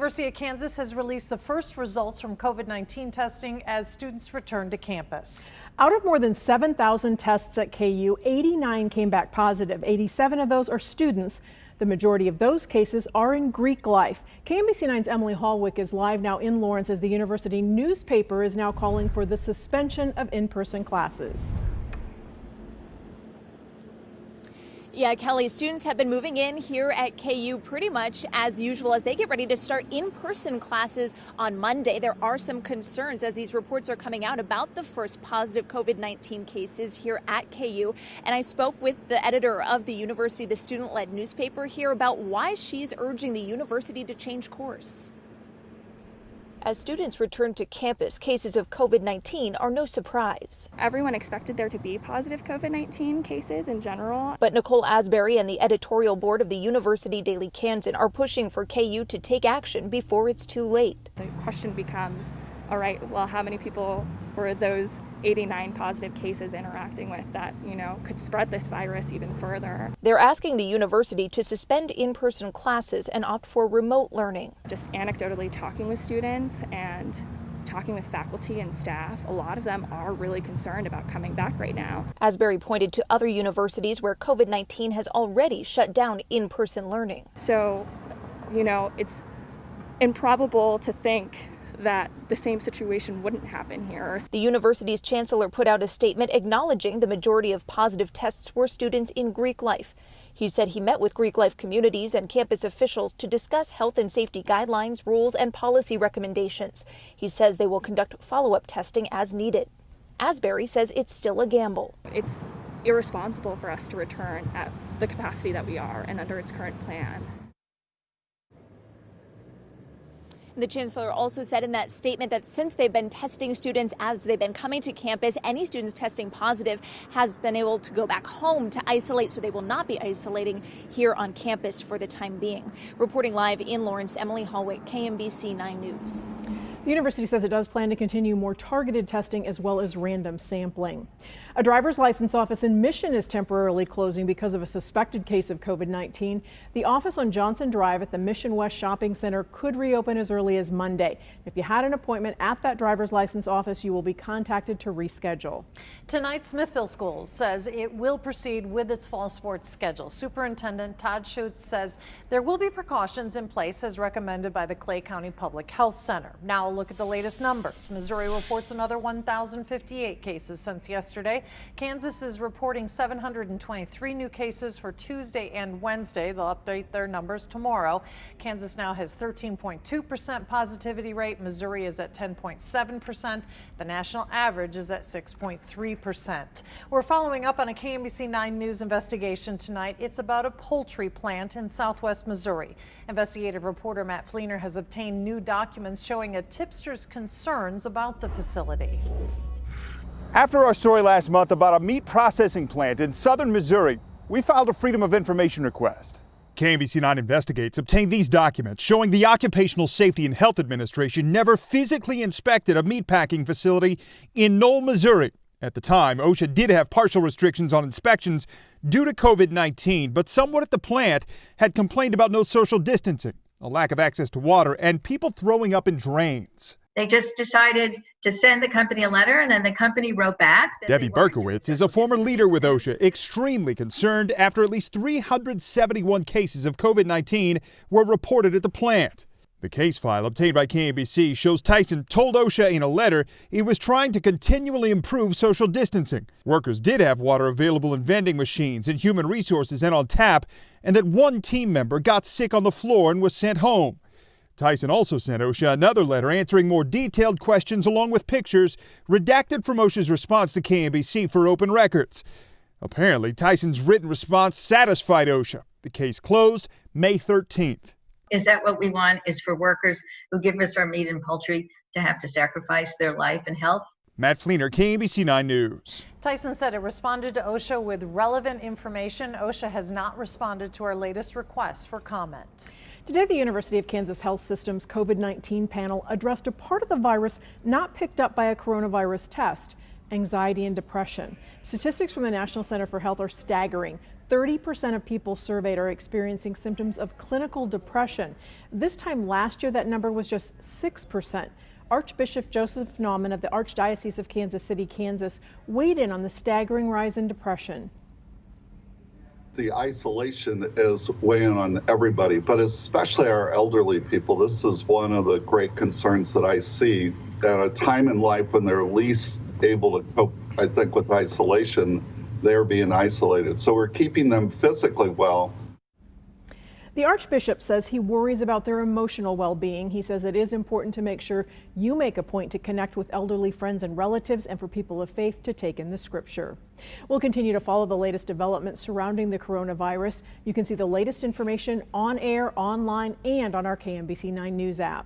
University of Kansas has released the first results from COVID-19 testing as students return to campus. Out of more than 7,000 tests at KU, 89 came back positive. 87 of those are students. The majority of those cases are in Greek life. KMBC 9's Emily Hallwick is live now in Lawrence as the university newspaper is now calling for the suspension of in-person classes. Yeah, Kelly, students have been moving in here at KU pretty much as usual as they get ready to start in-person classes on Monday. There are some concerns as these reports are coming out about the first positive COVID-19 cases here at KU. And I spoke with the editor of the university, the student-led newspaper, here about why she's urging the university to change course. As students return to campus, cases of COVID-19 are no surprise. Everyone expected there to be positive COVID-19 cases in general. But Nicole Asbury and the editorial board of the University Daily Kansan are pushing for KU to take action before it's too late. The question becomes, all right, well, how many people were those 89 positive cases interacting with that, could spread this virus even further? They're asking the university to suspend in-person classes and opt for remote learning. Just anecdotally talking with students and talking with faculty and staff, a lot of them are really concerned about coming back right now. Asbury pointed to other universities where COVID-19 has already shut down in-person learning. So, it's improbable to think that the same situation wouldn't happen here. The university's chancellor put out a statement acknowledging the majority of positive tests were students in Greek life. He said he met with Greek life communities and campus officials to discuss health and safety guidelines, rules, and policy recommendations. He says they will conduct follow-up testing as needed. Asbury says it's still a gamble. It's irresponsible for us to return at the capacity that we are and under its current plan. The chancellor also said in that statement that since they've been testing students as they've been coming to campus, any students testing positive has been able to go back home to isolate, so they will not be isolating here on campus for the time being. Reporting live in Lawrence, Emily Hallwick, KMBC 9 News. The university says it does plan to continue more targeted testing as well as random sampling. A driver's license office in Mission is temporarily closing because of a suspected case of COVID-19. The office on Johnson Drive at the Mission West Shopping Center could reopen as early as Monday. If you had an appointment at that driver's license office, you will be contacted to reschedule. Tonight, Smithville Schools says it will proceed with its fall sports schedule. Superintendent Todd Schutz says there will be precautions in place as recommended by the Clay County Public Health Center. Now, look at the latest numbers. Missouri reports another 1,058 cases since yesterday. Kansas is reporting 723 new cases for Tuesday and Wednesday. They'll update their numbers tomorrow. Kansas now has 13.2% positivity rate. Missouri is at 10.7%. The national average is at 6.3%. We're following up on a KMBC 9 News investigation tonight. It's about a poultry plant in southwest Missouri. Investigative reporter Matt Fleener has obtained new documents showing a tipster's concerns about the facility. After our story last month about a meat processing plant in southern Missouri, we filed a Freedom of Information request. KMBC 9 Investigates obtained these documents showing the Occupational Safety and Health Administration never physically inspected a meatpacking facility in Knoll, Missouri. At the time, OSHA did have partial restrictions on inspections due to COVID-19, but someone at the plant had complained about no social distancing, a lack of access to water, and people throwing up in drains. They just decided to send the company a letter, and then the company wrote back. Debbie Berkowitz is a former leader with OSHA, extremely concerned after at least 371 cases of COVID-19 were reported at the plant. The case file obtained by KMBC shows Tyson told OSHA in a letter he was trying to continually improve social distancing. Workers did have water available in vending machines and human resources and on tap, and that one team member got sick on the floor and was sent home. Tyson also sent OSHA another letter answering more detailed questions along with pictures redacted from OSHA's response to KMBC for open records. Apparently, Tyson's written response satisfied OSHA. The case closed May 13th. Is that what we want, is for workers who give us our meat and poultry to have to sacrifice their life and health? Matt Fleener, KMBC 9 News. Tyson said it responded to OSHA with relevant information. OSHA has not responded to our latest request for comment. Today, the University of Kansas Health System's COVID-19 panel addressed a part of the virus not picked up by a coronavirus test: anxiety and depression. Statistics from the National Center for Health are staggering. 30% of people surveyed are experiencing symptoms of clinical depression. This time last year, that number was just 6%. Archbishop Joseph Naumann of the Archdiocese of Kansas City, Kansas, weighed in on the staggering rise in depression. The isolation is weighing on everybody, but especially our elderly people. This is one of the great concerns that I see at a time in life when they're least able to cope, I think, with isolation. They're being isolated. So we're keeping them physically well. The Archbishop says he worries about their emotional well-being. He says it is important to make sure you make a point to connect with elderly friends and relatives and for people of faith to take in the scripture. We'll continue to follow the latest developments surrounding the coronavirus. You can see the latest information on air, online, and on our KMBC 9 News app.